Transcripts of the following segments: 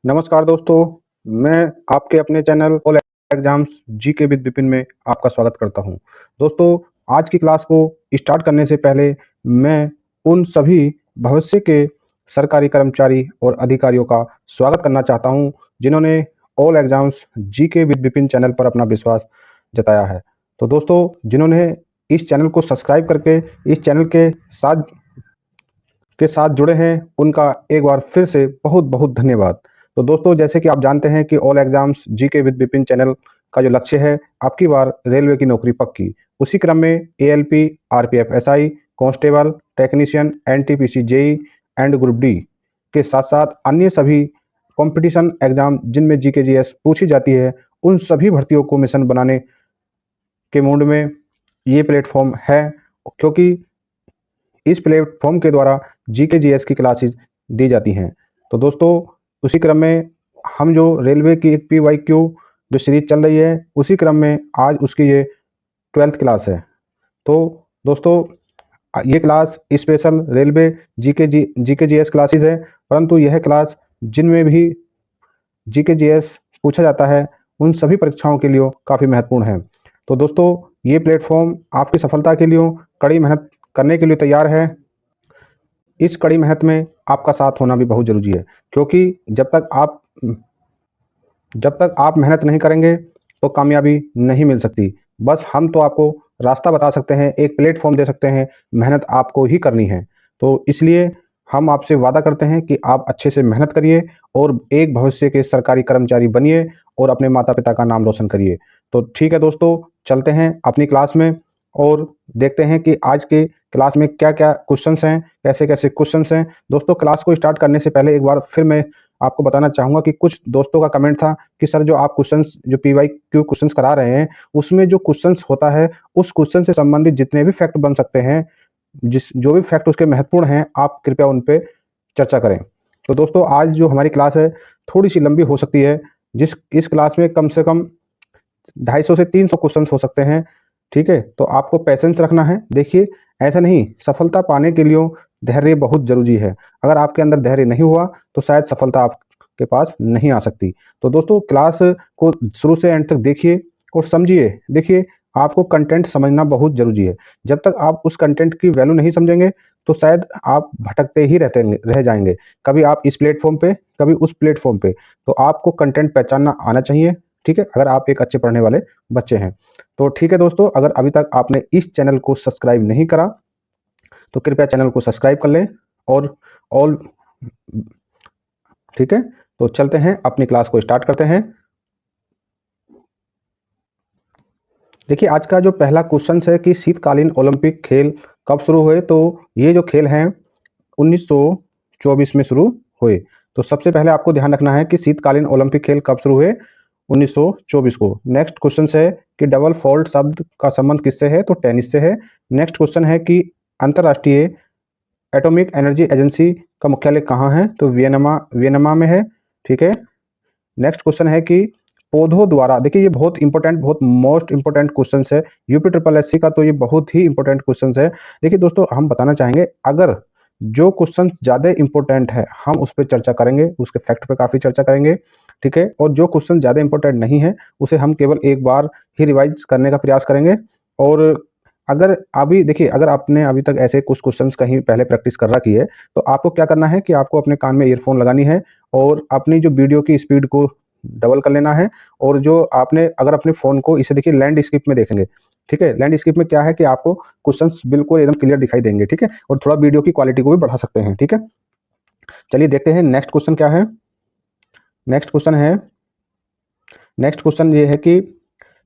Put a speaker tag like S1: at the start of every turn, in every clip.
S1: नमस्कार दोस्तों, मैं आपके अपने channel all exams GK with Vipin में आपका स्वागत करता हूं। दोस्तों, आज की क्लास को स्टार्ट करने से पहले मैं उन सभी भविष्य के सरकारी कर्मचारी और अधिकारियों का स्वागत करना चाहता हूं जिन्होंने all exams GK with Vipin channel पर अपना विश्वास जताया है। तो दोस्तों, जिन्होंने इस चैनल को सब्सक्राइब करके इस चैनल के साथ जुड़े हैं, उनका एक बार फिर से बहुत बहुत धन्यवाद। तो दोस्तों, जैसे कि आप जानते हैं कि all exams GK with Vipin channel का जो लक्ष्य है, आपकी बार रेलवे की नौकरी पक्की। उसी क्रम में ALP, RPF SI, constable, technician, NTPC JE and group D के साथ साथ अन्य सभी कंपटीशन एग्जाम जिनमें जीके जीएस पूछी जाती है, उन सभी भर्तियों को मिशन बनाने के मूड में ये प्लेटफॉर्म है, क्योंकि इस प्लेटफॉर्म के द्वारा जीके जीएस की क्लासेस दी जाती हैं। तो दोस्तों, उसी क्रम में हम जो रेलवे की एक पीवाईक्यू जो सीरीज चल रही है, उसी क्रम में आज उसकी ये 12th क्लास है। तो दोस्तों, ये class special railway GK GS classes है, परंतु यह क्लास जिनमें भी जीके जीएस पूछा जाता है, उन सभी परीक्षाओं के लिए काफ़ी महत्वपूर्ण है। तो दोस्तों, ये प्लेटफॉर्म आपकी सफलता के लिए कड़ी मेहनत करने के लिए तैयार है। इस कड़ी मेहनत में आपका साथ होना भी बहुत ज़रूरी है, क्योंकि जब तक आप मेहनत नहीं करेंगे तो कामयाबी नहीं मिल सकती। बस हम तो आपको रास्ता बता सकते हैं, एक प्लेटफॉर्म दे सकते हैं, मेहनत आपको ही करनी है। तो इसलिए हम आपसे वादा करते हैं कि आप अच्छे से मेहनत करिए और एक भविष्य के सरकारी कर्मचारी बनिए और अपने माता पिता का नाम रोशन करिए। तो ठीक है दोस्तों, चलते हैं अपनी क्लास में और देखते हैं कि आज के क्लास में क्या क्या क्वेश्चंस हैं, कैसे कैसे क्वेश्चंस हैं। दोस्तों, क्लास को स्टार्ट करने से पहले एक बार फिर मैं आपको बताना चाहूँगा कि कुछ दोस्तों का कमेंट था कि सर, जो आप क्वेश्चंस जो पीवाईक्यू क्वेश्चंस करा रहे हैं, उसमें जो क्वेश्चंस होता है, उस क्वेश्चन से संबंधित जितने भी फैक्ट बन सकते हैं, जो भी फैक्ट उसके महत्वपूर्ण हैं, आप कृपया उन पे चर्चा करें। तो दोस्तों, आज जो हमारी क्लास है थोड़ी सी लंबी हो सकती है। इस क्लास में कम से कम 250 से 300 क्वेश्चंस हो सकते हैं। ठीक है, तो आपको पैसेंस रखना है। देखिए, ऐसा नहीं, सफलता पाने के लिए धैर्य बहुत जरूरी है। अगर आपके अंदर धैर्य नहीं हुआ तो शायद सफलता आपके पास नहीं आ सकती। तो दोस्तों, क्लास को शुरू से एंड तक देखिए और समझिए। देखिए, आपको कंटेंट समझना बहुत जरूरी है। जब तक आप उस कंटेंट की वैल्यू नहीं समझेंगे तो शायद आप भटकते ही रह जाएंगे, कभी आप इस प्लेटफॉर्म पे, कभी उस प्लेटफॉर्म पे। तो आपको कंटेंट पहचानना आना चाहिए। ठीक है, अगर आप एक अच्छे पढ़ने वाले बच्चे हैं तो। ठीक है दोस्तों, अगर अभी तक आपने इस चैनल को सब्सक्राइब नहीं करा तो कृपया चैनल को सब्सक्राइब कर लें और ऑल। ठीक है, तो चलते हैं, अपनी क्लास को स्टार्ट करते हैं। देखिए, आज का जो पहला क्वेश्चन है कि शीतकालीन ओलंपिक खेल कब शुरू हुए। तो ये जो खेल हैं 1924 में शुरू हुए। तो सबसे पहले आपको ध्यान रखना है कि शीतकालीन ओलंपिक खेल कब शुरू हुए, 1924 को। नेक्स्ट क्वेश्चन है कि डबल फॉल्ट शब्द का संबंध किससे है, तो टेनिस से है। नेक्स्ट क्वेश्चन है कि अंतर्राष्ट्रीय एटॉमिक एनर्जी एजेंसी का मुख्यालय कहाँ है, तो वियना में है। ठीक है, नेक्स्ट क्वेश्चन है कि पौधों द्वारा, देखिए ये बहुत इंपॉर्टेंट, बहुत मोस्ट इंपॉर्टेंट क्वेश्चन है यूपी ट्रिपल एससी का, तो ये बहुत ही इंपॉर्टेंट क्वेश्चन है। देखिए दोस्तों, हम बताना चाहेंगे, अगर जो क्वेश्चन ज़्यादा इंपॉर्टेंट है हम उस पर चर्चा करेंगे, उसके फैक्ट पे काफ़ी चर्चा करेंगे। ठीक है, और जो क्वेश्चन ज़्यादा इंपॉर्टेंट नहीं है उसे हम केवल एक बार ही रिवाइज करने का प्रयास करेंगे। और अगर अभी देखिए, अगर आपने अभी तक ऐसे कुछ क्वेश्चंस कहीं पहले प्रैक्टिस कर रखी है तो आपको क्या करना है कि आपको अपने कान में ईयरफोन लगानी है और अपनी जो वीडियो की स्पीड को डबल कर लेना है। और जो आपने अगर अपने फ़ोन को, इसे देखिए लैंडस्केप में देखेंगे। ठीक है, लैंडस्केप में क्या है कि आपको क्वेश्चंस बिल्कुल एकदम क्लियर दिखाई देंगे। ठीक है, और थोड़ा वीडियो की क्वालिटी को भी बढ़ा सकते हैं। ठीक है, चलिए देखते हैं नेक्स्ट क्वेश्चन क्या है। नेक्स्ट क्वेश्चन ये है कि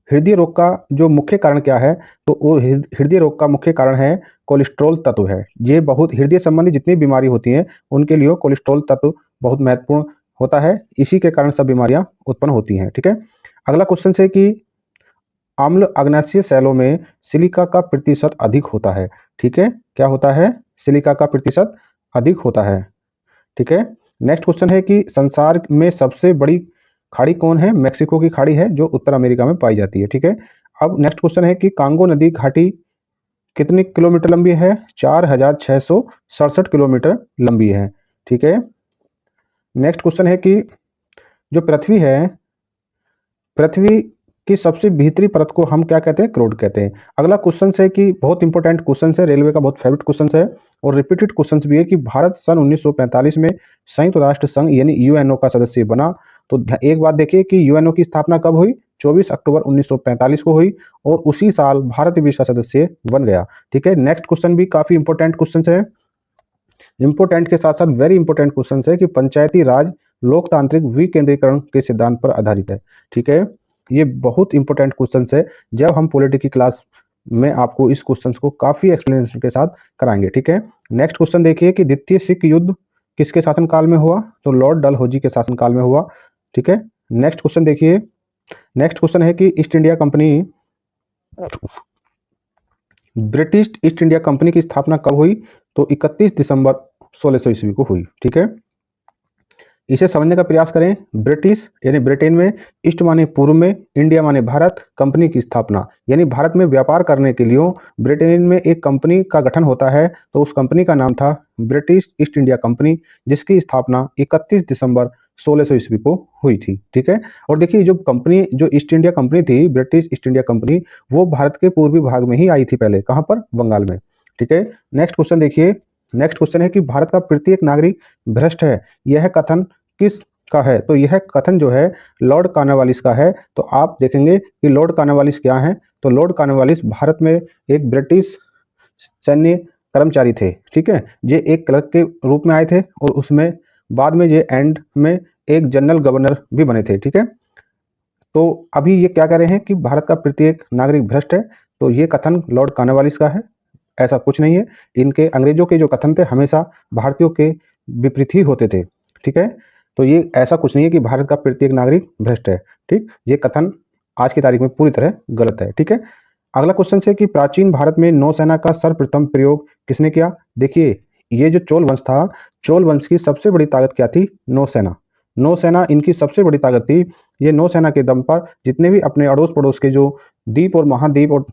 S1: हृदय रोग का जो मुख्य कारण क्या है, तो वो हृदय रोग का मुख्य कारण है कोलेस्ट्रॉल तत्व है। ये बहुत हृदय संबंधी जितनी बीमारी होती हैं उनके लिए कोलेस्ट्रॉल तत्व बहुत महत्वपूर्ण होता है। इसी के कारण सब बीमारियां उत्पन्न होती हैं। ठीक है, अगला क्वेश्चन है कि अम्ल अग्नाशय सेलों में सिलिका का प्रतिशत अधिक होता है। ठीक है, क्या होता है, सिलिका का प्रतिशत अधिक होता है। ठीक है, नेक्स्ट क्वेश्चन है कि संसार में सबसे बड़ी खाड़ी कौन है, मेक्सिको की खाड़ी है जो उत्तर अमेरिका में पाई जाती है। ठीक है, अब नेक्स्ट क्वेश्चन है कि कांगो नदी घाटी कितने किलोमीटर लंबी है, 4667 किलोमीटर लंबी है। ठीक है, नेक्स्ट क्वेश्चन है कि जो पृथ्वी है, पृथ्वी की सबसे भीतरी परत को हम क्या कहते हैं? क्रोड कहते हैं। अगला क्वेश्चन है कि बहुत इंपॉर्टेंट क्वेश्चन है, रेलवे का बहुत फेवरेट क्वेश्चन है और रिपीटेड क्वेश्चन भी है कि भारत सन 1945 में संयुक्त राष्ट्र संघ यानी यूएनओ का सदस्य बना। तो एक बात देखिए कि यूएनओ की स्थापना कब हुई? 24 अक्टूबर 1945 को हुई और उसी साल भारत भी इसका सदस्य बन गया। ठीक है, नेक्स्ट क्वेश्चन भी काफी इंपॉर्टेंट क्वेश्चन है, इंपोर्टेंट के साथ साथ वेरी इंपॉर्टेंट क्वेश्चन है कि पंचायती राज लोकतांत्रिक विकेंद्रीकरण के सिद्धांत पर आधारित है। ठीक है, ये बहुत इंपॉर्टेंट क्वेश्चन है, जब हम पॉलिटी की क्लास में आपको इस क्वेश्चन को काफी एक्सप्लेनेशन के साथ कराएंगे। ठीक है, नेक्स्ट क्वेश्चन देखिए कि द्वितीय सिख युद्ध किसके शासनकाल में हुआ? तो लॉर्ड डलहौजी के शासनकाल में हुआ। ठीक है, नेक्स्ट क्वेश्चन देखिए, नेक्स्ट क्वेश्चन है कि east India company, British east India company की स्थापना कब हुई? तो 31 दिसंबर 1600 ईस्वी को हुई। ठीक है, इसे समझने का प्रयास करें। ब्रिटिश यानी ब्रिटेन में, ईस्ट माने पूर्व में, इंडिया माने भारत, कंपनी की स्थापना यानी भारत में व्यापार करने के लिए ब्रिटेन में एक कंपनी का गठन होता है, तो उस कंपनी का नाम था ब्रिटिश ईस्ट इंडिया कंपनी, जिसकी स्थापना 31 दिसंबर 1600 ईस्वी को हुई थी। ठीक है, और देखिए जो कंपनी, जो ईस्ट इंडिया कंपनी थी, ब्रिटिश ईस्ट इंडिया कंपनी, वो भारत के पूर्वी भाग में ही आई थी पहले। कहाँ पर? बंगाल में। ठीक है, नेक्स्ट क्वेश्चन देखिए, नेक्स्ट क्वेश्चन है कि भारत का प्रत्येक नागरिक भ्रष्ट है, यह कथन किस का है? तो यह कथन जो है लॉर्ड कॉर्नवालिस का है। तो आप देखेंगे कि लॉर्ड कॉर्नवालिस क्या है? तो लॉर्ड कॉर्नवालिस भारत में एक ब्रिटिश सैन्य कर्मचारी थे। ठीक है, ये एक क्लर्क के रूप में आए थे और उसमें बाद में ये एंड में एक जनरल गवर्नर भी बने थे। ठीक है, तो अभी ये क्या कह रहे हैं कि भारत का प्रत्येक नागरिक भ्रष्ट है, तो ये कथन लॉर्ड कॉर्नवालिस का है, ऐसा कुछ नहीं है। इनके अंग्रेजों के जो कथन थे हमेशा भारतीयों के विपरीत ही होते थे। ठीक है, तो ये ऐसा कुछ नहीं है कि भारत का प्रत्येक नागरिक भ्रष्ट है। ठीक, ये कथन आज की तारीख में पूरी तरह गलत है। ठीक है, अगला क्वेश्चन है कि प्राचीन भारत में नौसेना का सर्वप्रथम प्रयोग किसने किया? देखिए, ये जो चोल वंश था, चोल वंश की सबसे बड़ी ताकत क्या थी? नौसेना। नौसेना इनकी सबसे बड़ी ताकत थी। ये नौसेना के दम पर जितने भी अपने अड़ोस पड़ोस के जो द्वीप और महाद्वीप और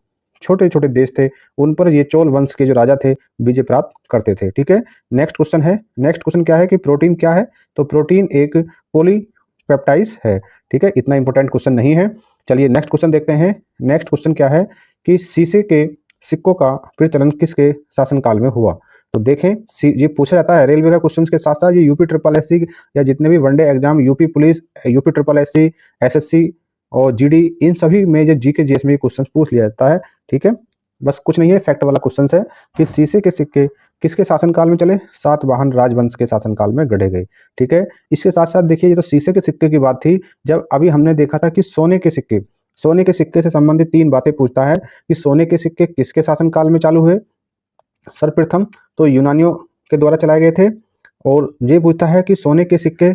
S1: छोटे छोटे देश थे, उन पर ये चोल वंश के जो राजा थे विजय प्राप्त करते थे। ठीक है, नेक्स्ट क्वेश्चन है, नेक्स्ट क्वेश्चन क्या है कि प्रोटीन क्या है? तो प्रोटीन एक पॉलीपेप्टाइड है। ठीक है, इतना इंपॉर्टेंट क्वेश्चन नहीं है। चलिए नेक्स्ट क्वेश्चन देखते हैं। नेक्स्ट क्वेश्चन क्या है कि शीशे के सिक्कों का प्रचलन किसके शासनकाल में हुआ? तो देखें, ये पूछा जाता है रेलवे का क्वेश्चन के साथ साथ ये यूपी ट्रिपल एससी या जितने भी one day exam, UP police, UP triple SC, SSC और जीडी, इन सभी में जो जीके जीएस में क्वेश्चन पूछ लिया जाता है। ठीक है, बस कुछ नहीं है, फैक्ट वाला क्वेश्चन है कि शीशे के सिक्के किसके शासनकाल में चले? सातवाहन राजवंश के शासनकाल में गढ़े गए। ठीक है, इसके साथ साथ देखिए, ये तो शीशे के सिक्के की बात थी। जब अभी हमने देखा था कि सोने के सिक्के, सोने के सिक्के से संबंधित 3 बातें पूछता है कि सोने के सिक्के किसके शासनकाल में चालू हुए? सर्वप्रथम तो यूनानियों के द्वारा चलाए गए थे। और ये पूछता है कि सोने के सिक्के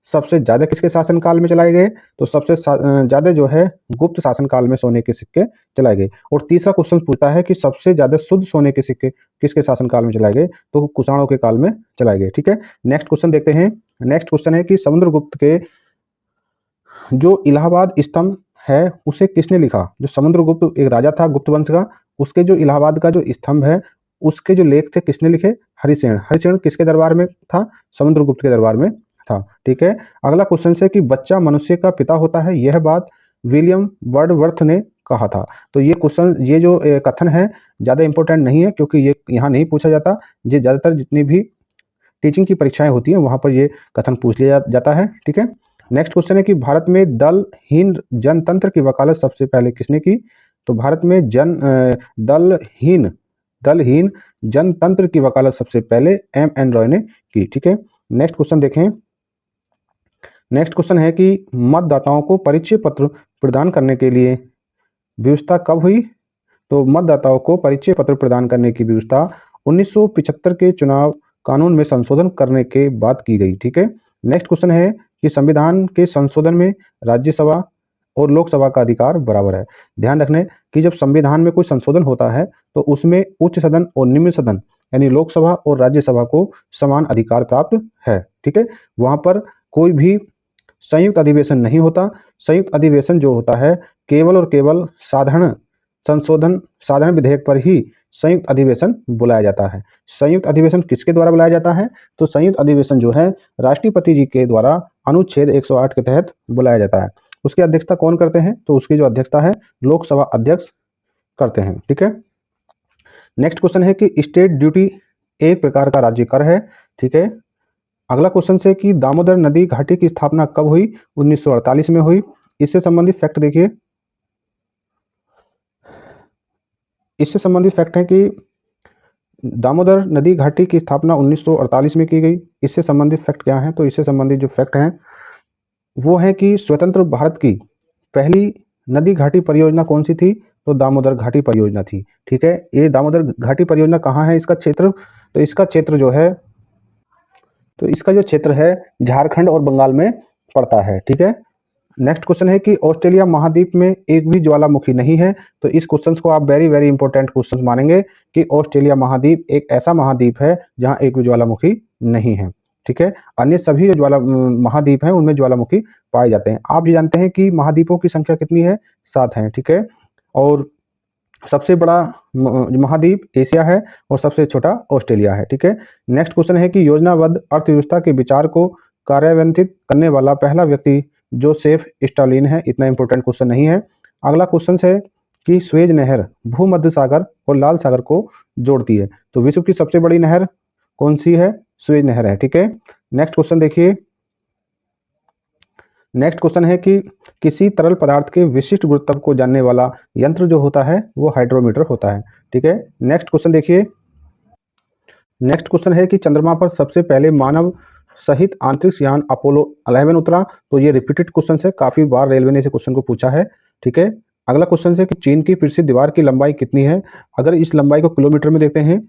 S1: सबसे ज्यादा किसके शासनकाल में चलाए गए? तो सबसे ज्यादा जो है गुप्त शासनकाल में सोने के सिक्के चलाए गए। और तीसरा क्वेश्चन पूछता है कि सबसे ज्यादा शुद्ध सोने के सिक्के किसके शासनकाल में चलाए गए? तो कुषाणों के काल में चलाए गए। ठीक है, नेक्स्ट क्वेश्चन देखते हैं। नेक्स्ट क्वेश्चन है कि समुद्रगुप्त के जो इलाहाबाद स्तंभ है उसे किसने लिखा? जो समुद्रगुप्त एक राजा था गुप्त वंश का, उसके जो इलाहाबाद का जो स्तंभ है उसके जो लेख थे किसने लिखे? हरिसेन। हरिसेन किसके दरबार में था? समुद्रगुप्त के दरबार में था। ठीक है, अगला क्वेश्चन है कि बच्चा मनुष्य का पिता होता है, यह बात विलियम वर्डवर्थ ने कहा था। तो ये क्वेश्चन, ये जो कथन है ज्यादा इंपॉर्टेंट नहीं है क्योंकि ये यहाँ नहीं पूछा जाता। ये ज्यादातर जितनी भी टीचिंग की परीक्षाएं होती हैं वहां पर ये कथन पूछ लिया जाता है। ठीक है, नेक्स्ट क्वेश्चन है कि भारत में दलहीन जनतंत्र की वकालत सबसे पहले किसने की? तो भारत में दलहीन जनतंत्र की वकालत सबसे पहले एम.एन. रॉय ने की। ठीक है, नेक्स्ट क्वेश्चन देखें। नेक्स्ट क्वेश्चन है कि मतदाताओं को परिचय पत्र प्रदान करने के लिए व्यवस्था कब हुई? तो मतदाताओं को परिचय पत्र प्रदान करने की व्यवस्था 1975 के चुनाव कानून में संशोधन करने के बाद की गई। ठीक है, नेक्स्ट क्वेश्चन है कि संविधान के संशोधन में राज्यसभा और लोकसभा का अधिकार बराबर है। ध्यान रखने कि जब संविधान में कोई संशोधन होता है तो उसमें उच्च सदन और निम्न सदन यानी लोकसभा और राज्यसभा को समान अधिकार प्राप्त है। ठीक है, वहां पर कोई भी संयुक्त अधिवेशन नहीं होता। संयुक्त अधिवेशन जो होता है केवल और केवल साधारण विधेयक पर ही संयुक्त अधिवेशन बुलाया जाता है। संयुक्त अधिवेशन किसके द्वारा बुलाया जाता है? तो संयुक्त अधिवेशन जो है राष्ट्रपति जी के द्वारा अनुच्छेद 108 के तहत बुलाया जाता है। उसकी अध्यक्षता कौन करते हैं? तो उसकी जो अध्यक्षता है लोकसभा अध्यक्ष करते हैं। ठीक है। नेक्स्ट क्वेश्चन है कि स्टेट ड्यूटी एक प्रकार का राज्य कर है। ठीक है। अगला क्वेश्चन से कि दामोदर नदी घाटी की स्थापना कब हुई? 1948 में हुई। इससे संबंधित फैक्ट देखिए, इससे संबंधित फैक्ट है कि दामोदर नदी घाटी की स्थापना 1948 में की गई। इससे संबंधित फैक्ट क्या है? तो इससे संबंधित जो फैक्ट हैं वो है कि स्वतंत्र भारत की पहली नदी घाटी परियोजना कौन सी थी? तो दामोदर घाटी परियोजना थी। ठीक है। ये दामोदर घाटी परियोजना कहाँ है इसका क्षेत्र? तो इसका क्षेत्र जो है, तो इसका जो क्षेत्र है झारखंड और बंगाल में पड़ता है। ठीक है। नेक्स्ट क्वेश्चन है कि ऑस्ट्रेलिया महाद्वीप में एक भी ज्वालामुखी नहीं है। तो इस क्वेश्चन को आप वेरी वेरी इंपॉर्टेंट क्वेश्चन मानेंगे कि ऑस्ट्रेलिया महाद्वीप एक ऐसा महाद्वीप है जहां एक भी ज्वालामुखी नहीं है। ठीक है। अन्य सभी जो महाद्वीप हैं उनमें ज्वालामुखी पाए जाते हैं। आप ये जानते हैं कि महाद्वीपों की संख्या कितनी है? 7 है। ठीक है। और सबसे बड़ा महाद्वीप एशिया है और सबसे छोटा ऑस्ट्रेलिया है। ठीक है। नेक्स्ट क्वेश्चन है कि योजनाबद्ध अर्थव्यवस्था के विचार को कार्यान्वित करने वाला पहला व्यक्ति जोसेफ स्टालिन है। इतना इंपॉर्टेंट क्वेश्चन नहीं है। अगला क्वेश्चन है कि स्वेज नहर भूमध्य सागर और लाल सागर को जोड़ती है। तो विश्व की सबसे बड़ी नहर कौन सी है? स्वेज नहर है। ठीक है। नेक्स्ट क्वेश्चन देखिए, नेक्स्ट क्वेश्चन है कि किसी तरल पदार्थ के विशिष्ट गुरुत्व को जानने वाला यंत्र जो होता है वो हाइड्रोमीटर होता है। ठीक है। नेक्स्ट क्वेश्चन देखिए, नेक्स्ट क्वेश्चन है कि चंद्रमा पर सबसे पहले मानव सहित अंतरिक्ष यान अपोलो 11 उतरा। तो ये रिपीटेड क्वेश्चन है, काफी बार रेलवे ने इस क्वेश्चन को पूछा है। ठीक है। अगला क्वेश्चन है कि चीन की प्रसिद्ध दीवार की लंबाई कितनी है? अगर इस लंबाई को किलोमीटर में देखते हैं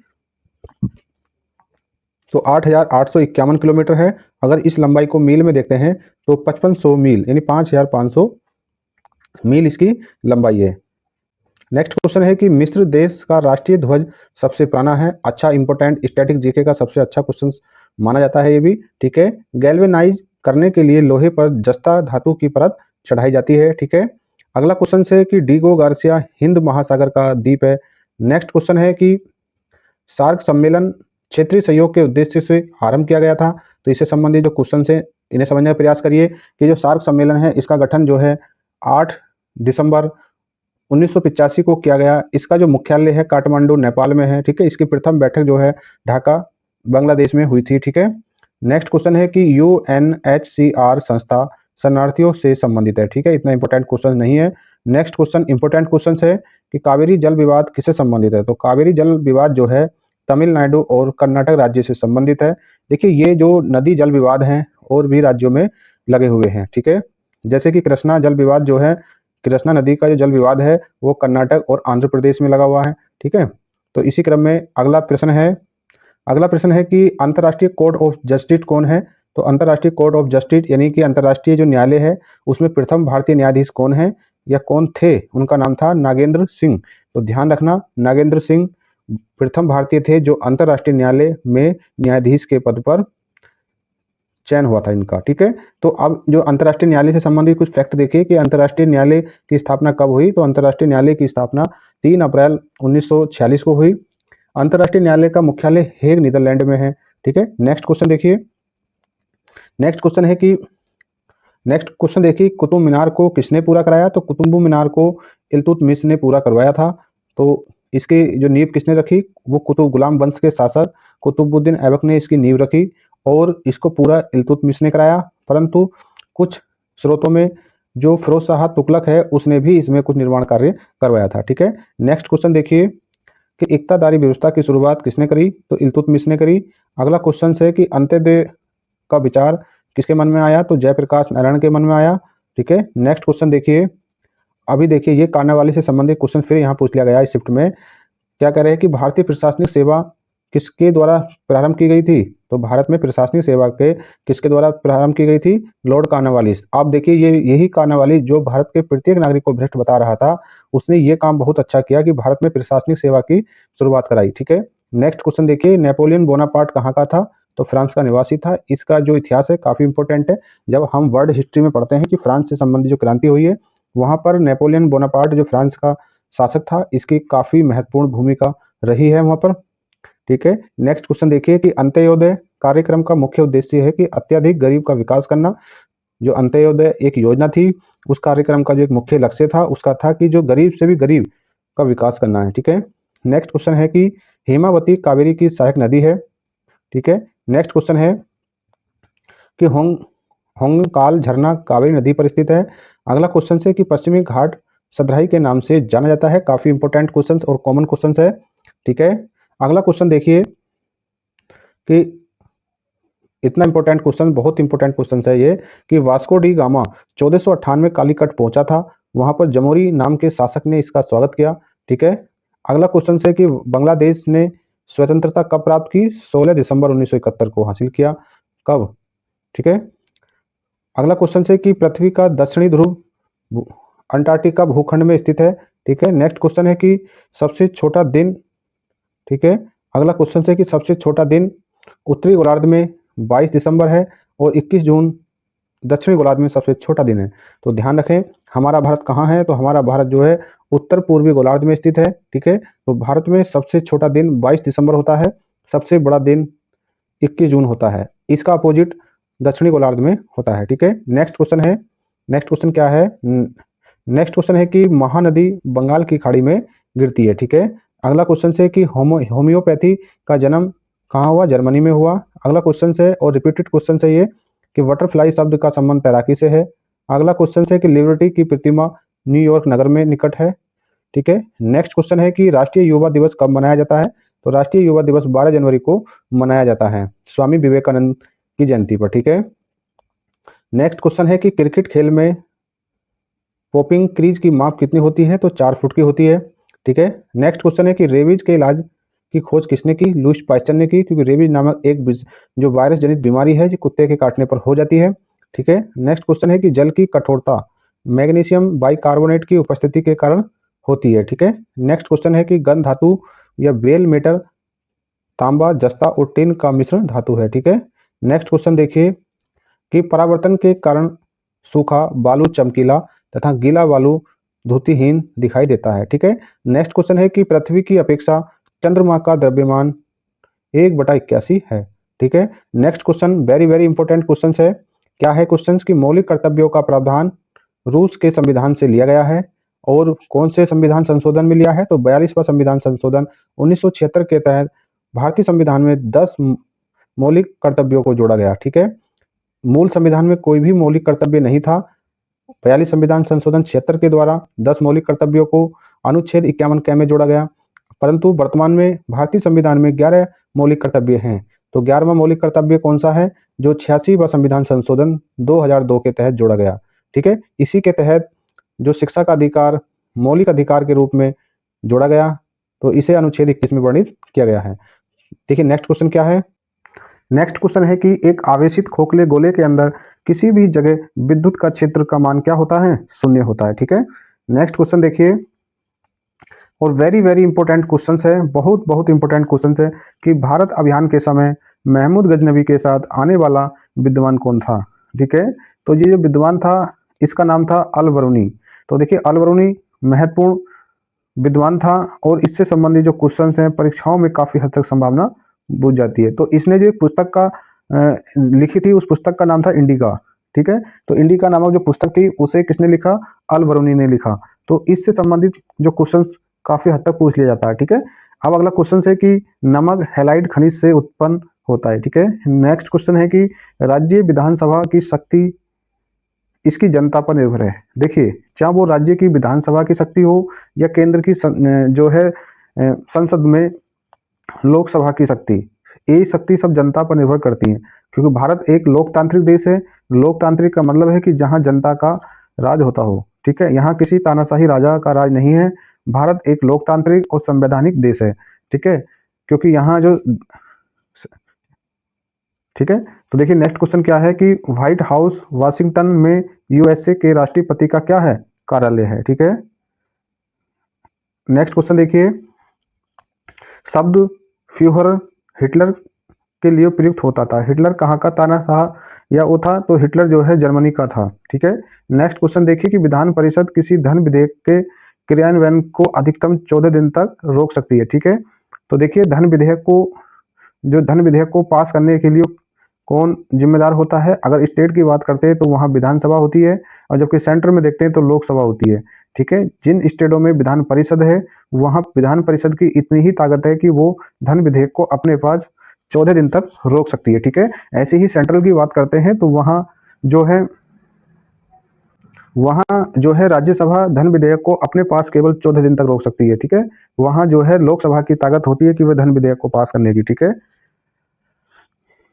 S1: तो 8,851 किलोमीटर है। अगर इस लंबाई को मील में देखते हैं तो 5500 मील यानी 5,500 मील इसकी लंबाई है। नेक्स्ट क्वेश्चन है कि मिस्र देश का राष्ट्रीय ध्वज सबसे पुराना है। अच्छा इंपॉर्टेंट स्टैटिक जीके का सबसे अच्छा क्वेश्चन माना जाता है ये भी। ठीक है। गैल्वेनाइज करने के लिए लोहे पर जस्ता धातु की परत चढ़ाई जाती है। ठीक है। अगला क्वेश्चन है कि डीगो गार्सिया हिंद महासागर का द्वीप है। नेक्स्ट क्वेश्चन है कि सार्क सम्मेलन क्षेत्रीय सहयोग के उद्देश्य से आरंभ किया गया था। तो इससे संबंधित जो क्वेश्चन है इन्हें समझने का प्रयास करिए कि जो सार्क सम्मेलन है इसका गठन जो है 8 दिसंबर 1985 को किया गया। इसका जो मुख्यालय है काठमांडू नेपाल में है। ठीक है। इसकी प्रथम बैठक जो है ढाका बांग्लादेश में हुई थी। ठीक है। नेक्स्ट क्वेश्चन है कि UNHCR संस्था शरणार्थियों से संबंधित है। ठीक है। इतना इंपॉर्टेंट क्वेश्चन नहीं है। नेक्स्ट क्वेश्चन इंपॉर्टेंट क्वेश्चन है कि कावेरी जल विवाद किससे संबंधित है? तो कावेरी जल विवाद जो है तमिलनाडु और कर्नाटक राज्य से संबंधित है। देखिए ये जो नदी जल विवाद हैं और भी राज्यों में लगे हुए हैं। ठीक है। जैसे कि कृष्णा जल विवाद जो है, कृष्णा नदी का जो जल विवाद है वो कर्नाटक और आंध्र प्रदेश में लगा हुआ है। ठीक है। तो इसी क्रम में अगला प्रश्न है कि अंतर्राष्ट्रीय कोर्ट ऑफ जस्टिस कौन है? तो अंतर्राष्ट्रीय कोर्ट ऑफ जस्टिस यानी कि अंतर्राष्ट्रीय जो न्यायालय है उसमें प्रथम भारतीय न्यायाधीश कौन है या कौन थे? उनका नाम था नागेंद्र सिंह। तो ध्यान रखना, नागेंद्र सिंह प्रथम भारतीय थे जो अंतर्राष्ट्रीय न्यायालय में न्यायाधीश के पद पर चयन हुआ था इनका। ठीक है। तो अब जो अंतर्राष्ट्रीय न्यायालय से संबंधित कुछ फैक्ट देखिए कि अंतर्राष्ट्रीय न्यायालय की स्थापना कब हुई? तो अंतर्राष्ट्रीय न्यायालय की स्थापना 3 अप्रैल 1946 को हुई। अंतर्राष्ट्रीय न्यायालय का मुख्यालय हेग नीदरलैंड में है। ठीक है। नेक्स्ट क्वेश्चन देखिए, नेक्स्ट क्वेश्चन देखिए कुतुब मीनार को किसने पूरा कराया? तो कुतुब मीनार को इल्तुतमिश ने पूरा करवाया था। तो इसकी जो नींव किसने रखी? वो कुतुब गुलाम वंश के शासक कुतुबुद्दीन ऐबक ने इसकी नींव रखी और इसको पूरा इल्तुतमिश ने कराया। परंतु कुछ स्रोतों में जो फिरोज शाह तुगलक है उसने भी इसमें कुछ निर्माण कार्य करवाया था। ठीक है। नेक्स्ट क्वेश्चन देखिए कि इक्तादारी व्यवस्था की शुरुआत किसने करी? तो इल्तुतमिश ने करी। अगला क्वेश्चन है कि अंत्योदय का विचार किसके मन में आया? तो जयप्रकाश नारायण के मन में आया। ठीक है। नेक्स्ट क्वेश्चन देखिए, अभी देखिए ये कार्नावाली से संबंधित क्वेश्चन फिर यहाँ पूछ लिया गया इस शिफ्ट में। क्या कह रहे हैं कि भारतीय प्रशासनिक सेवा किसके द्वारा प्रारंभ की गई थी? तो भारत में प्रशासनिक सेवा के किसके द्वारा प्रारंभ की गई थी? Lord Cornwallis. आप देखिए ये यही कार्नवालिस जो भारत के प्रत्येक नागरिक को भ्रष्ट बता रहा था, उसने ये काम बहुत अच्छा किया कि भारत में प्रशासनिक सेवा की शुरुआत कराई। ठीक है। नेक्स्ट क्वेश्चन देखिए, नेपोलियन बोनापार्ट कहाँ का था? तो फ्रांस का निवासी था। इसका जो इतिहास है काफी इंपॉर्टेंट है। जब हम वर्ल्ड हिस्ट्री में पढ़ते हैं कि फ्रांस से संबंधित जो क्रांति हुई है वहां पर नेपोलियन बोनापार्ट जो फ्रांस का शासक था इसकी काफी महत्वपूर्ण भूमिका रही है वहां पर। ठीक है। नेक्स्ट क्वेश्चन देखिए कि अंत्योदय कार्यक्रम का मुख्य उद्देश्य है कि अत्यधिक गरीब का विकास करना। जो अंत्योदय एक योजना थी, उस कार्यक्रम का जो एक मुख्य लक्ष्य था उसका था कि जो गरीब से भी गरीब का विकास करना है। ठीक है। नेक्स्ट क्वेश्चन है कि हेमावती कावेरी की सहायक नदी है। ठीक है। नेक्स्ट क्वेश्चन है कि होंगकाल झरना कावेरी नदी पर स्थित है। अगला क्वेश्चन है कि पश्चिमी घाट सदराई के नाम से जाना जाता है। काफी इंपॉर्टेंट क्वेश्चन और कॉमन क्वेश्चन है। ठीक है। अगला क्वेश्चन देखिए कि इतना इंपॉर्टेंट क्वेश्चन, बहुत इंपॉर्टेंट क्वेश्चन है ये, कि वास्को डी गामा 1498 में कालीकट पहुंचा था। वहां पर जमोरी नाम के शासक ने इसका स्वागत किया। ठीक है। अगला क्वेश्चन है कि बांग्लादेश ने स्वतंत्रता कब प्राप्त की? 16 दिसंबर 1971 को हासिल किया। कब? ठीक है। अगला क्वेश्चन है कि पृथ्वी का दक्षिणी ध्रुव अंटार्कटिका भूखंड में स्थित है। ठीक है। नेक्स्ट क्वेश्चन है कि सबसे छोटा दिन। ठीक है। अगला क्वेश्चन है कि सबसे छोटा दिन उत्तरी गोलार्ध में 22 दिसंबर है और 21 जून दक्षिणी गोलार्ध में सबसे छोटा दिन है। तो ध्यान रखें, हमारा भारत कहाँ है? तो हमारा भारत जो है उत्तर पूर्वी गोलार्ध में स्थित है। ठीक है। तो भारत में सबसे छोटा दिन 22 दिसंबर होता है, सबसे बड़ा दिन 21 जून होता है। इसका अपोजिट दक्षिणी गोलार्ध में होता है। ठीक है। नेक्स्ट क्वेश्चन है, नेक्स्ट क्वेश्चन क्या है? नेक्स्ट क्वेश्चन है कि महानदी बंगाल की खाड़ी में गिरती है। ठीक है। अगला क्वेश्चन है कि होम्योपैथी का जन्म कहाँ हुआ? जर्मनी में हुआ। अगला क्वेश्चन है और रिपीटेड क्वेश्चन है ये, कि बटरफ्लाई शब्द का संबंध तैराकी से है। अगला क्वेश्चन है कि लिबर्टी की प्रतिमा न्यूयॉर्क नगर में निकट है। ठीक है। नेक्स्ट क्वेश्चन है कि राष्ट्रीय युवा दिवस कब मनाया जाता है? तो राष्ट्रीय युवा दिवस 12 जनवरी को मनाया जाता है, स्वामी विवेकानंद की जयंती पर। ठीक है। नेक्स्ट क्वेश्चन है कि क्रिकेट खेल में पॉपिंग क्रीज की माप कितनी होती है? तो 4 फुट की होती है। ठीक है। नेक्स्ट क्वेश्चन है कि रेबीज के इलाज की खोज किसने की? लुईस पास्चर ने की, क्योंकि रेबीज नामक एक जो वायरस जनित बीमारी है जो कुत्ते के काटने पर हो जाती है। ठीक है। नेक्स्ट क्वेश्चन है कि जल की कठोरता मैग्नीशियम बाइकार्बोनेट की उपस्थिति के कारण होती है। ठीक है। नेक्स्ट क्वेश्चन है कि गन धातु या बेल मेटल तांबा, जस्ता और टिन का मिश्रण धातु है। ठीक है। नेक्स्ट क्वेश्चन देखिए कि परावर्तन के कारण सूखा बालू चमकीला तथा गीला बालू धुतिहीन दिखाई देता है। ठीक है। नेक्स्ट क्वेश्चन है कि पृथ्वी की अपेक्षा चंद्रमा का द्रव्यमान 1/81 है। ठीक है। Next question very very important question है। क्या है क्वेश्चन? कि मौलिक कर्तव्यों का प्रावधान रूस के संविधान से लिया गया है और कौन से संविधान संशोधन में लिया है? तो 42वां संविधान संशोधन 1976 के तहत भारतीय संविधान में 10 मौलिक कर्तव्यों को जोड़ा गया। ठीक है। मूल संविधान में कोई भी मौलिक कर्तव्य नहीं था। 42 संविधान संशोधन 76 के द्वारा 10 मौलिक कर्तव्यों को अनुच्छेद 51 क में जोड़ा गया, परंतु वर्तमान में भारतीय संविधान में 11 मौलिक कर्तव्य हैं। तो 11वां मौलिक कर्तव्य कौन सा है? जो 86वां संविधान संशोधन 2002 के तहत जोड़ा गया। ठीक है। इसी के तहत जो शिक्षा का अधिकार मौलिक अधिकार के रूप में जोड़ा गया, तो इसे अनुच्छेद 21 में वर्णित किया गया है। देखिए नेक्स्ट क्वेश्चन क्या है? नेक्स्ट क्वेश्चन है कि एक आवेशित खोखले गोले के अंदर किसी भी जगह विद्युत का क्षेत्र का मान क्या होता है? 0 होता है। ठीक है। नेक्स्ट क्वेश्चन देखिए, और वेरी वेरी इंपॉर्टेंट क्वेश्चन है, बहुत बहुत इंपॉर्टेंट क्वेश्चन है, कि भारत अभियान के समय महमूद गजनवी के साथ आने वाला विद्वान कौन था? ठीक है। तो ये जो विद्वान था इसका नाम था अल बरूनी। तो देखिए अल बरूनी महत्वपूर्ण विद्वान था और इससे संबंधित जो क्वेश्चंस हैं परीक्षाओं में काफी हद तक संभावना बुझ जाती है। तो इसने जो एक पुस्तक का लिखी थी, उस पुस्तक का नाम था इंडिका। ठीक है। तो इंडिका नामक जो पुस्तक थी उसे किसने लिखा? अल बरूनी ने लिखा। तो इससे संबंधित जो क्वेश्चंस काफी हद तक पूछ लिया जाता है। ठीक है। अब अगला क्वेश्चन है कि नमक हैलाइड खनिज से उत्पन्न होता है। ठीक है। नेक्स्ट क्वेश्चन है कि राज्य विधानसभा की शक्ति इसकी जनता पर निर्भर है। देखिए, चाहे वो राज्य की विधानसभा की शक्ति हो या केंद्र की जो है संसद में लोकसभा की शक्ति, ये शक्ति सब जनता पर निर्भर करती है, क्योंकि भारत एक लोकतांत्रिक देश है। लोकतांत्रिक का मतलब है कि जहां जनता का राज होता हो। ठीक है। यहाँ किसी तानाशाही राजा का राज नहीं है। भारत एक लोकतांत्रिक और संवैधानिक देश है। ठीक है। क्योंकि यहाँ जो ठीक है। तो देखिए नेक्स्ट क्वेश्चन क्या है कि व्हाइट हाउस वाशिंगटन में यूएसए के राष्ट्रपति का क्या है? कार्यालय है। ठीक है। नेक्स्ट क्वेश्चन देखिए, शब्द फ्यूहर हिटलर के लिए प्रयुक्त होता था। हिटलर कहाँ का तानाशाह या वो था? तो हिटलर जो है जर्मनी का था। ठीक है। नेक्स्ट क्वेश्चन देखिए कि विधान परिषद किसी धन विधेयक के क्रियान्वयन को अधिकतम 14 दिन तक रोक सकती है। ठीक है। तो देखिए धन विधेयक को पास करने के लिए कौन जिम्मेदार होता है? अगर स्टेट की बात करते हैं तो वहाँ विधानसभा होती है, और जबकि सेंटर में देखते हैं तो लोकसभा होती है। ठीक है, जिन स्टेटों में विधान परिषद है वहाँ विधान परिषद की इतनी ही ताकत है कि वो धन विधेयक को अपने पास 14 दिन तक रोक सकती है। ठीक है, ऐसे ही सेंट्रल की बात करते हैं तो वहाँ जो है राज्यसभा धन विधेयक को अपने पास केवल 14 दिन तक रोक सकती है। ठीक है, वहाँ जो है लोकसभा की ताकत होती है कि वह धन विधेयक को पास करने की। ठीक है,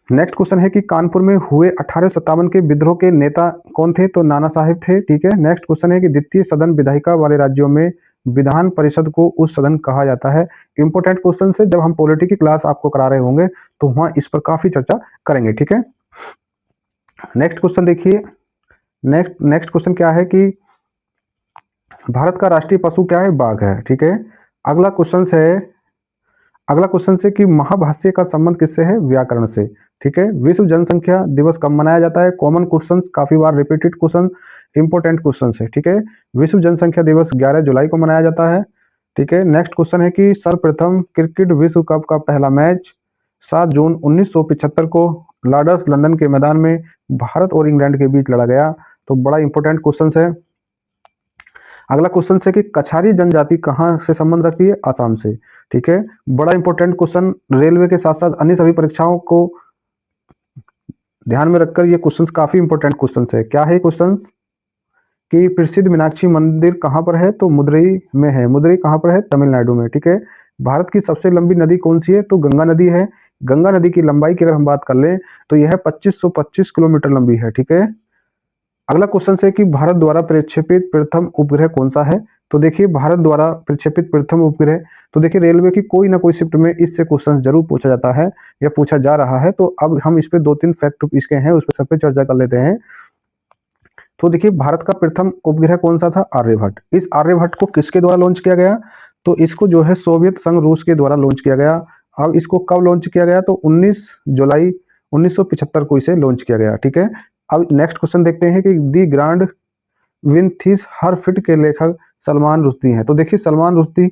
S1: नेक्स्ट क्वेश्चन है कि कानपुर में हुए 1857 के विद्रोह के नेता कौन थे? तो नाना साहेब थे। ठीक है, नेक्स्ट क्वेश्चन है कि द्वितीय सदन विधायिका वाले राज्यों में विधान परिषद को उच्च सदन कहा जाता है। इंपॉर्टेंट क्वेश्चन है, जब हम पॉलिटी की क्लास आपको करा रहे होंगे तो वहां इस पर काफी चर्चा करेंगे। ठीक है, नेक्स्ट क्वेश्चन देखिए, नेक्स्ट क्वेश्चन क्या है कि भारत का राष्ट्रीय पशु क्या है? बाघ है। ठीक है, अगला क्वेश्चन से कि महाभाष्य का संबंध किससे है? व्याकरण से। ठीक है, विश्व जनसंख्या दिवस कब मनाया जाता है? कॉमन क्वेश्चंस, काफी बार रिपीटेड क्वेश्चन, इंपॉर्टेंट क्वेश्चन है। ठीक है, विश्व जनसंख्या दिवस 11 जुलाई को मनाया जाता है। ठीक है, नेक्स्ट क्वेश्चन है कि सर्वप्रथम क्रिकेट विश्व कप का पहला मैच 7 जून 1975 को लॉर्ड्स लंदन के मैदान में भारत और इंग्लैंड के बीच लड़ा गया। तो बड़ा इंपॉर्टेंट क्वेश्चन है। अगला क्वेश्चन है कि कछारी जनजाति कहाँ से संबंध रखती है? आसाम से। ठीक है, बड़ा इंपॉर्टेंट क्वेश्चन, रेलवे के साथ साथ अन्य सभी परीक्षाओं को ध्यान में रखकर ये क्वेश्चंस काफी इंपॉर्टेंट क्वेश्चंस है। क्या है क्वेश्चंस कि प्रसिद्ध मीनाक्षी मंदिर कहाँ पर है? तो मदुरई में है। मदुरई कहाँ पर है? तमिलनाडु में। ठीक है, भारत की सबसे लंबी नदी कौन सी है? तो गंगा नदी है। गंगा नदी की लंबाई की अगर हम बात कर लें तो यह 2525 किलोमीटर लंबी है। ठीक है, अगला क्वेश्चन है कि भारत द्वारा प्रक्षेपित प्रथम उपग्रह कौन सा है? तो देखिए, भारत द्वारा प्रक्षेपित प्रथम उपग्रह, तो देखिए रेलवे की कोई ना कोई शिफ्ट में इससे क्वेश्चन जरूर पूछा जाता है या पूछा जा रहा है। तो अब हम इस पे 2-3 फैक्ट इसके हैं, उस पर सब पे चर्चा कर लेते हैं। तो देखिए, भारत का प्रथम उपग्रह कौन सा था? आर्यभट्ट। इस आर्यभट्ट को किसके द्वारा लॉन्च किया गया? तो इसको जो है सोवियत संघ रूस के द्वारा लॉन्च किया गया। अब इसको कब लॉन्च किया गया? तो 19 जुलाई 1975 को इसे लॉन्च किया गया। ठीक है, अब नेक्स्ट क्वेश्चन देखते हैं कि दी ग्रांड विंथिस हर फिट के लेखक सलमान रुश्दी हैं। तो देखिए, सलमान रुश्दी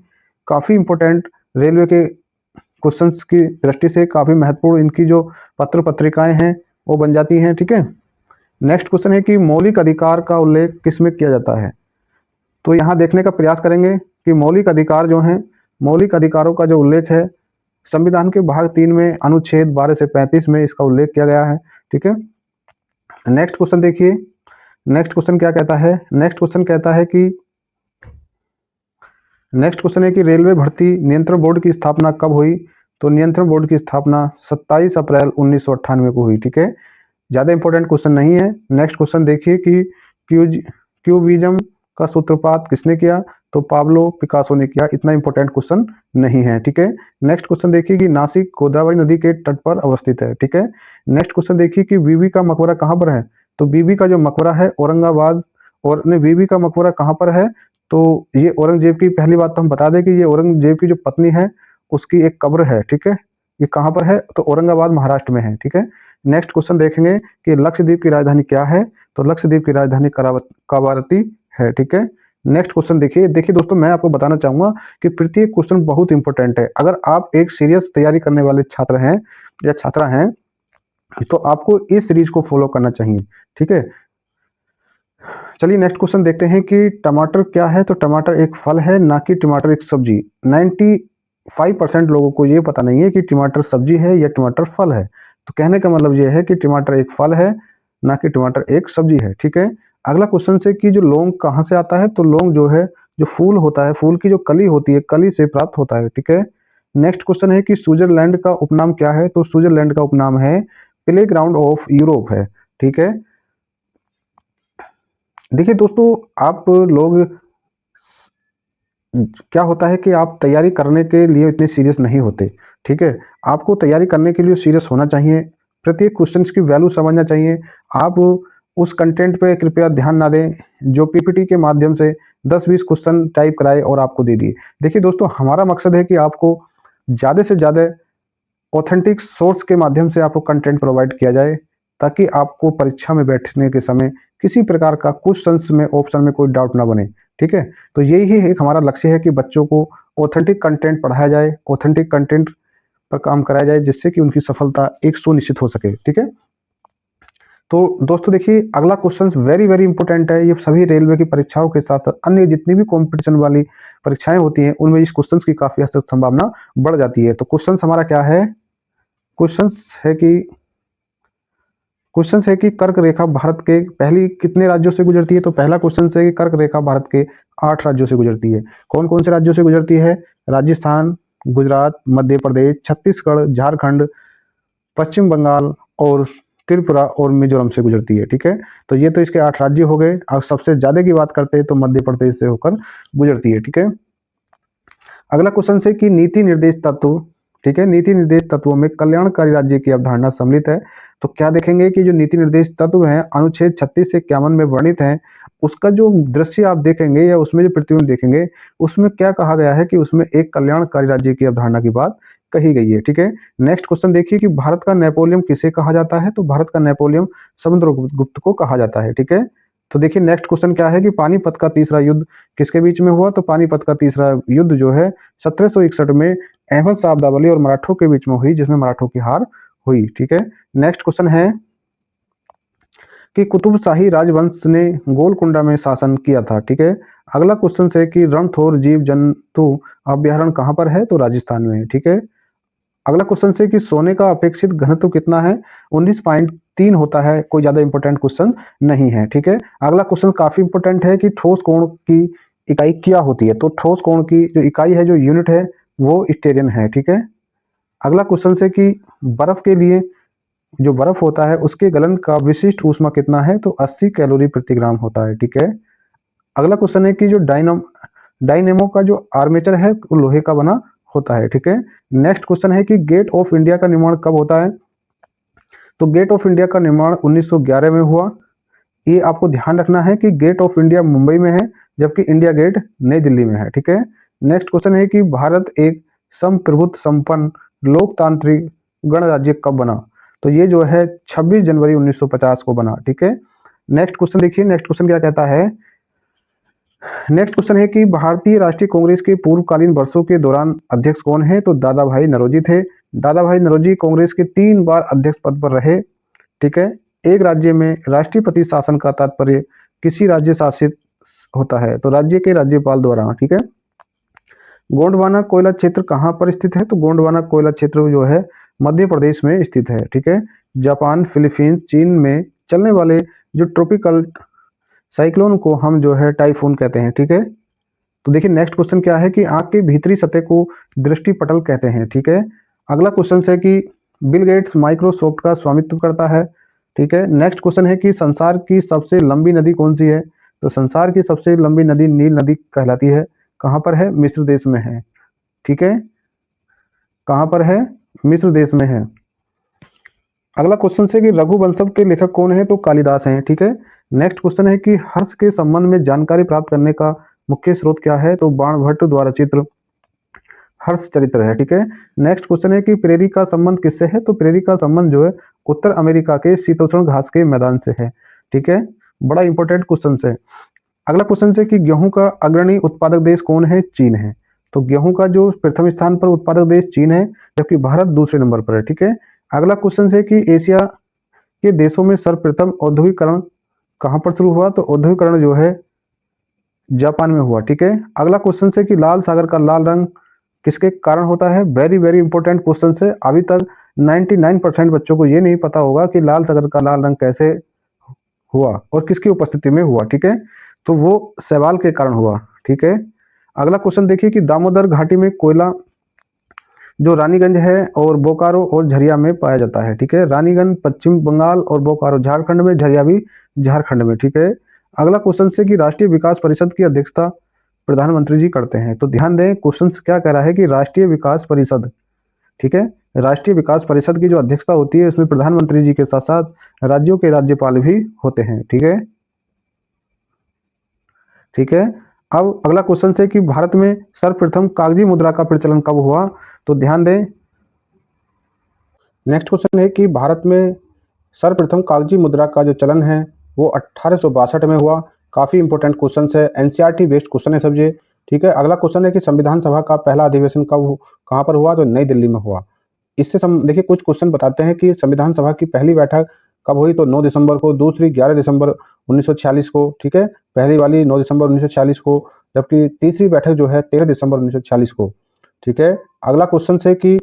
S1: काफी इंपॉर्टेंट, रेलवे के क्वेश्चंस की दृष्टि से काफी महत्वपूर्ण इनकी जो पत्र पत्रिकाएं हैं वो बन जाती हैं। ठीक है, नेक्स्ट क्वेश्चन है कि मौलिक अधिकार का उल्लेख किसमें किया जाता है? तो यहाँ देखने का प्रयास करेंगे कि मौलिक अधिकार जो हैं, मौलिक अधिकारों का जो उल्लेख है संविधान के भाग 3 में अनुच्छेद 12 से 35 में इसका उल्लेख किया गया है। ठीक है, नेक्स्ट क्वेश्चन देखिए, नेक्स्ट क्वेश्चन क्या कहता है? नेक्स्ट क्वेश्चन है कि रेलवे भर्ती नियंत्रण बोर्ड की स्थापना कब हुई? तो नियंत्रण बोर्ड की स्थापना 27 अप्रैल 1998 को हुई। ठीक है, ज्यादा इंपॉर्टेंट क्वेश्चन नहीं है। नेक्स्ट क्वेश्चन देखिए कि क्यूबिज्म का सूत्रपात किसने किया? तो पाब्लो पिकासो ने किया। इतना इंपॉर्टेंट क्वेश्चन नहीं है। ठीक है, नेक्स्ट क्वेश्चन देखिए कि नासिक गोदावरी नदी के तट पर अवस्थित है। ठीक है, नेक्स्ट क्वेश्चन देखिए कि बीबी का मकबरा कहाँ पर है? तो बीबी का जो मकबरा है औरंगाबाद, और बीबी का मकबरा कहाँ पर है? तो ये औरंगजेब की, पहली बात तो हम बता दें कि ये औरंगजेब की जो पत्नी है उसकी एक कब्र है। ठीक है, ये कहाँ पर है? तो औरंगाबाद महाराष्ट्र में है। ठीक है, नेक्स्ट क्वेश्चन देखेंगे कि लक्षद्वीप की राजधानी क्या है? तो लक्षद्वीप की राजधानी कवारती है। ठीक है, नेक्स्ट क्वेश्चन देखिए दोस्तों, मैं आपको बताना चाहूंगा कि प्रत्येक क्वेश्चन बहुत इंपॉर्टेंट है। अगर आप एक सीरियस तैयारी करने वाले छात्र हैं या छात्रा हैं तो आपको इस सीरीज को फॉलो करना चाहिए। ठीक है, चलिए नेक्स्ट क्वेश्चन देखते हैं कि टमाटर क्या है? तो टमाटर एक फल है, ना कि टमाटर एक सब्जी। 95% लोगों को ये पता नहीं है कि टमाटर सब्जी है या टमाटर फल है। तो कहने का मतलब ये है कि टमाटर एक फल है, ना कि टमाटर एक सब्जी है। ठीक है, अगला क्वेश्चन से कि जो लौंग कहाँ से आता है? तो लौंग जो है, जो फूल होता है, फूल की जो कली होती है, कली से प्राप्त होता है। ठीक है, नेक्स्ट क्वेश्चन है कि स्विट्जरलैंड का उपनाम क्या है? तो स्विट्जरलैंड का उपनाम है प्ले ग्राउंड ऑफ यूरोप है। ठीक है, देखिए दोस्तों, आप लोग, क्या होता है कि आप तैयारी करने के लिए इतने सीरियस नहीं होते। ठीक है, आपको तैयारी करने के लिए सीरियस होना चाहिए, प्रत्येक क्वेश्चन की वैल्यू समझना चाहिए। आप उस कंटेंट पे कृपया ध्यान ना दें जो पीपीटी के माध्यम से 10-20 क्वेश्चन टाइप कराए और आपको दे दिए। देखिए दोस्तों, हमारा मकसद है कि आपको ज़्यादा से ज़्यादा ऑथेंटिक सोर्स के माध्यम से आपको कंटेंट प्रोवाइड किया जाए, ताकि आपको परीक्षा में बैठने के समय किसी प्रकार का क्वेश्चंस में, ऑप्शन में कोई डाउट ना बने। ठीक है, तो यही एक हमारा लक्ष्य है कि बच्चों को ऑथेंटिक कंटेंट पढ़ाया जाए, ऑथेंटिक कंटेंट पर काम कराया जाए, जिससे कि उनकी सफलता एक सुनिश्चित हो सके। ठीक है, तो दोस्तों देखिए, अगला क्वेश्चन वेरी वेरी इंपॉर्टेंट है। ये सभी रेलवे की परीक्षाओं के साथ साथ अन्य जितनी भी कंपटीशन वाली परीक्षाएं होती हैं उनमें इस क्वेश्चन की काफी हद तक संभावना बढ़ जाती है। तो क्वेश्चन हमारा क्या है? क्वेश्चन है कि कर्क रेखा भारत के पहली कितने राज्यों से गुजरती है? तो पहला क्वेश्चन है कि कर्क रेखा भारत के 8 राज्यों से गुजरती है। कौन कौन से राज्यों से गुजरती है? राजस्थान, गुजरात, मध्य प्रदेश, छत्तीसगढ़, झारखंड, पश्चिम बंगाल और त्रिपुरा और मिजोरम से गुजरती है। ठीक है, तो ये तो इसके 8 राज्य हो गए। अब सबसे ज्यादा की बात करते हैं तो मध्य प्रदेश से होकर गुजरती है। ठीक है, अगला क्वेश्चन है कि नीति निर्देश तत्व, ठीक है, नीति निर्देश तत्वों में कल्याणकारी राज्य की अवधारणा सम्मिलित है। तो क्या देखेंगे कि जो नीति निर्देश तत्व हैं अनुच्छेद 36 से 51 में वर्णित हैं, उसका जो दृश्य आप देखेंगे या उसमें जो प्रतिबिंब देखेंगे उसमें क्या कहा गया है कि उसमें एक कल्याणकारी राज्य की अवधारणा की बात कही गई है। ठीक है, नेक्स्ट क्वेश्चन देखिए कि भारत का नेपोलियन किसे कहा जाता है? तो भारत का नेपोलियन समुद्रगुप्त को कहा जाता है। ठीक है, तो देखिए नेक्स्ट क्वेश्चन क्या है कि पानीपत का तीसरा युद्ध किसके बीच में हुआ? तो पानीपत का तीसरा युद्ध जो है 1761 में अहमद शाह अब्दाली और मराठों के बीच में हुई, जिसमें मराठों की हार हुई। ठीक है, नेक्स्ट क्वेश्चन है कि कुतुब शाही राजवंश ने गोलकुंडा में शासन किया था। ठीक है, अगला क्वेश्चन है कि रणथोर जीव जंतु अभ्यारण्य कहाँ पर है? तो राजस्थान में है। ठीक है, अगला क्वेश्चन है कि सोने का अपेक्षित घनत्व कितना है? 19.3 होता है। कोई ज्यादा इंपॉर्टेंट क्वेश्चन नहीं है। ठीक है, अगला क्वेश्चन काफी इंपॉर्टेंट है कि ठोस कोण की इकाई क्या होती है? तो ठोस कोण की जो इकाई है, जो यूनिट है, वो स्टेरियन है। ठीक है, अगला क्वेश्चन है कि बर्फ के लिए जो बर्फ होता है उसके गलन का विशिष्ट ऊष्मा कितना है? तो 80 कैलोरी प्रति ग्राम होता है। ठीक है, अगला क्वेश्चन है कि जो डायनेमो का जो आर्मेचर है वो लोहे का बना होता है। ठीक है, नेक्स्ट क्वेश्चन है कि गेट ऑफ इंडिया का निर्माण कब होता है? तो गेट ऑफ इंडिया का निर्माण 1911 में हुआ। ये आपको ध्यान रखना है कि गेट ऑफ इंडिया मुंबई में है जबकि इंडिया गेट नई दिल्ली में है। ठीक है, नेक्स्ट क्वेश्चन है कि भारत एक संप्रभुत्व संपन्न लोकतांत्रिक गणराज्य कब बना? तो ये जो है 26 जनवरी 1950 को बना। ठीक है, नेक्स्ट क्वेश्चन देखिए, नेक्स्ट क्वेश्चन क्या कहता है? नेक्स्ट क्वेश्चन है कि भारतीय राष्ट्रीय कांग्रेस के पूर्वकालीन वर्षों के दौरान अध्यक्ष कौन है? तो दादा भाई नौरोजी थे। दादा भाई नौरोजी कांग्रेस के 3 बार अध्यक्ष पद पर रहे। ठीक है, एक राज्य में राष्ट्रपति शासन का तात्पर्य किसी राज्य शासित होता है? तो राज्य के राज्यपाल द्वारा। ठीक है, गोंडवाना कोयला क्षेत्र कहाँ पर स्थित है? तो गोंडवाना कोयला क्षेत्र जो है मध्य प्रदेश में स्थित है। ठीक है, जापान, फिलीपींस, चीन में चलने वाले जो ट्रॉपिकल साइक्लोन को हम जो है टाइफून कहते हैं। ठीक है, तो देखिए नेक्स्ट क्वेश्चन क्या है कि आंख की भीतरी सतह को दृष्टिपटल कहते हैं। ठीक है, अगला क्वेश्चन है कि बिल गेट्स माइक्रोसॉफ्ट का स्वामित्व करता है। ठीक है, नेक्स्ट क्वेश्चन है कि संसार की सबसे लंबी नदी कौन सी है? तो संसार की सबसे लंबी नदी नील नदी कहलाती है। कहाँ पर है? मिस्र देश में है। ठीक है, कहाँ पर है? मिस्र देश में है। अगला क्वेश्चन है कि रघुवंशम के लेखक कौन है? तो कालिदास हैं। ठीक है, नेक्स्ट क्वेश्चन है कि हर्ष के संबंध में जानकारी प्राप्त करने का मुख्य स्रोत क्या है? तो बाणभट्ट द्वारा चित्र हर्ष चरित्र है। ठीक है, नेक्स्ट क्वेश्चन है कि प्रेरी का संबंध किससे है? तो प्रेरी का संबंध जो है उत्तर अमेरिका के शीतोष्ण घास के मैदान से है। ठीक है, बड़ा इंपॉर्टेंट क्वेश्चन है। अगला क्वेश्चन है कि गेहूं का अग्रणी उत्पादक देश कौन है? चीन है। तो गेहूं का जो प्रथम स्थान पर उत्पादक देश चीन है जबकि भारत दूसरे नंबर पर है। ठीक है, अगला क्वेश्चन है कि एशिया के देशों में सर्वप्रथम औद्योगिकरण कहाँ पर शुरू हुआ? तो औद्योगिकरण जो है जापान में हुआ। ठीक है, अगला क्वेश्चन है कि लाल सागर का लाल रंग किसके कारण होता है? वेरी वेरी इंपॉर्टेंट क्वेश्चन है। अभी तक 99% बच्चों को ये नहीं पता होगा कि लाल सागर का लाल रंग कैसे हुआ और किसकी उपस्थिति में हुआ। ठीक है, तो वो सवाल के कारण हुआ। ठीक है, अगला क्वेश्चन देखिए कि दामोदर घाटी में कोयला जो रानीगंज है और बोकारो और झरिया में पाया जाता है। ठीक है, रानीगंज पश्चिम बंगाल और बोकारो झारखंड में, झरिया भी झारखंड में। ठीक है, अगला क्वेश्चन है कि राष्ट्रीय विकास परिषद की अध्यक्षता प्रधानमंत्री जी करते हैं। तो ध्यान दें क्वेश्चन क्या कह रहा है कि राष्ट्रीय विकास परिषद, ठीक है, राष्ट्रीय विकास परिषद की जो अध्यक्षता होती है उसमें प्रधानमंत्री जी के साथ साथ राज्यों के राज्यपाल भी होते हैं। ठीक है, ठीक है, अब अगला क्वेश्चन है कि भारत में सर्वप्रथम कागजी मुद्रा का प्रचलन कब हुआ? तो ध्यान दें, नेक्स्ट क्वेश्चन है कि भारत में सर्वप्रथम कागजी मुद्रा का जो चलन है वो 1862 में हुआ। काफ़ी इंपॉर्टेंट क्वेश्चन है, एनसीईआरटी बेस्ड क्वेश्चन है सब ये। ठीक है, अगला क्वेश्चन है कि संविधान सभा का पहला अधिवेशन कहाँ पर हुआ? तो नई दिल्ली में हुआ। इससे देखिए कुछ क्वेश्चन बताते हैं कि संविधान सभा की पहली बैठक कब हुई, तो 9 दिसंबर को, दूसरी 11 दिसंबर 1946 को, ठीक है, पहली वाली 9 दिसंबर 1946 को, जबकि तीसरी बैठक जो है 13 दिसंबर 1946 को, ठीक है। अगला क्वेश्चन है कि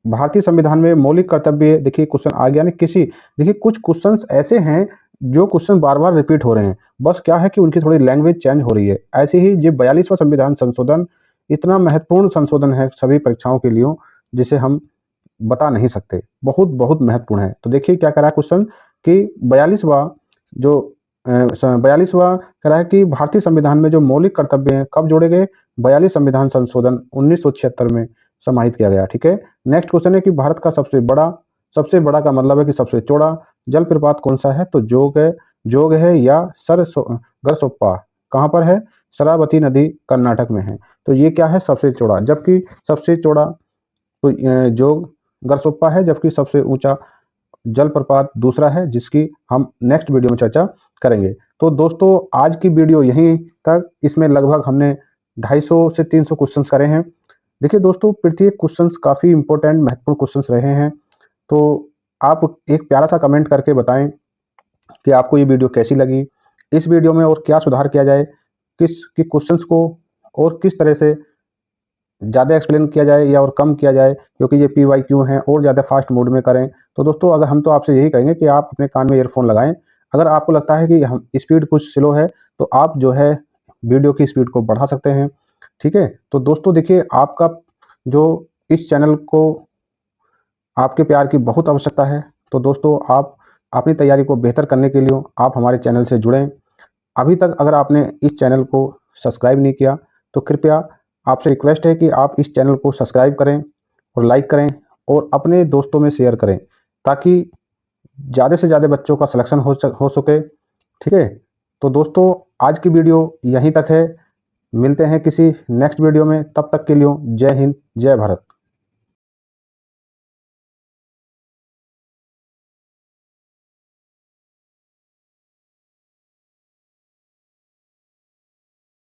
S1: भारतीय संविधान में मौलिक कर्तव्य, देखिए क्वेश्चन आ गया, देखिए कुछ क्वेश्चंस ऐसे हैं जो क्वेश्चन बार बार रिपीट हो रहे हैं, बस क्या है कि उनकी थोड़ी लैंग्वेज चेंज हो रही है। ऐसे ही ये 42वां संविधान संशोधन इतना महत्वपूर्ण संशोधन है सभी परीक्षाओं के लिए, जिसे हम बता नहीं सकते, बहुत बहुत महत्वपूर्ण है। तो देखिए क्या कह रहा है क्वेश्चन कि 42वां कह रहा है कि भारतीय संविधान में जो मौलिक कर्तव्य हैं कब जोड़े गए, 42 संविधान संशोधन 1976 में समाहित किया गया, ठीक है। नेक्स्ट क्वेश्चन है कि भारत का सबसे बड़ा का मतलब है कि सबसे चौड़ा जलप्रपात कौन सा है, तो जोग है या गरसोप्पा कहाँ पर है, शरावती नदी कर्नाटक में है। तो ये क्या है, सबसे चौड़ा, जबकि सबसे चौड़ा तो जोग गरसोप्पा है, जबकि सबसे ऊंचा जलप्रपात दूसरा है, जिसकी हम नेक्स्ट वीडियो में चर्चा करेंगे। तो दोस्तों आज की वीडियो यहीं तक, इसमें लगभग हमने 250 से 300 क्वेश्चंस करे हैं। देखिए दोस्तों प्रत्येक क्वेश्चंस काफ़ी इंपॉर्टेंट महत्वपूर्ण क्वेश्चंस रहे हैं। तो आप एक प्यारा सा कमेंट करके बताएं कि आपको ये वीडियो कैसी लगी, इस वीडियो में और क्या सुधार किया जाए, क्वेश्चंस को और किस तरह से ज़्यादा एक्सप्लेन किया जाए या और कम किया जाए, क्योंकि ये PYQ हैं, और ज़्यादा फास्ट मोड में करें। तो दोस्तों अगर हम तो आपसे यही कहेंगे कि आप अपने कान में ईयरफोन लगाएं। अगर आपको लगता है कि हम स्पीड कुछ स्लो है, तो आप जो है वीडियो की स्पीड को बढ़ा सकते हैं, ठीक है। तो दोस्तों देखिए आपका जो इस चैनल को आपके प्यार की बहुत आवश्यकता है। तो दोस्तों आप अपनी तैयारी को बेहतर करने के लिए आप हमारे चैनल से जुड़ें। अभी तक अगर आपने इस चैनल को सब्सक्राइब नहीं किया तो कृपया आपसे रिक्वेस्ट है कि आप इस चैनल को सब्सक्राइब करें और लाइक करें और अपने दोस्तों में शेयर करें, ताकि ज़्यादा से ज़्यादा बच्चों का सिलेक्शन हो सके, ठीक है। तो दोस्तों आज की वीडियो यहीं तक है, मिलते हैं किसी नेक्स्ट वीडियो में, तब तक के लिए जय हिंद जय भारत।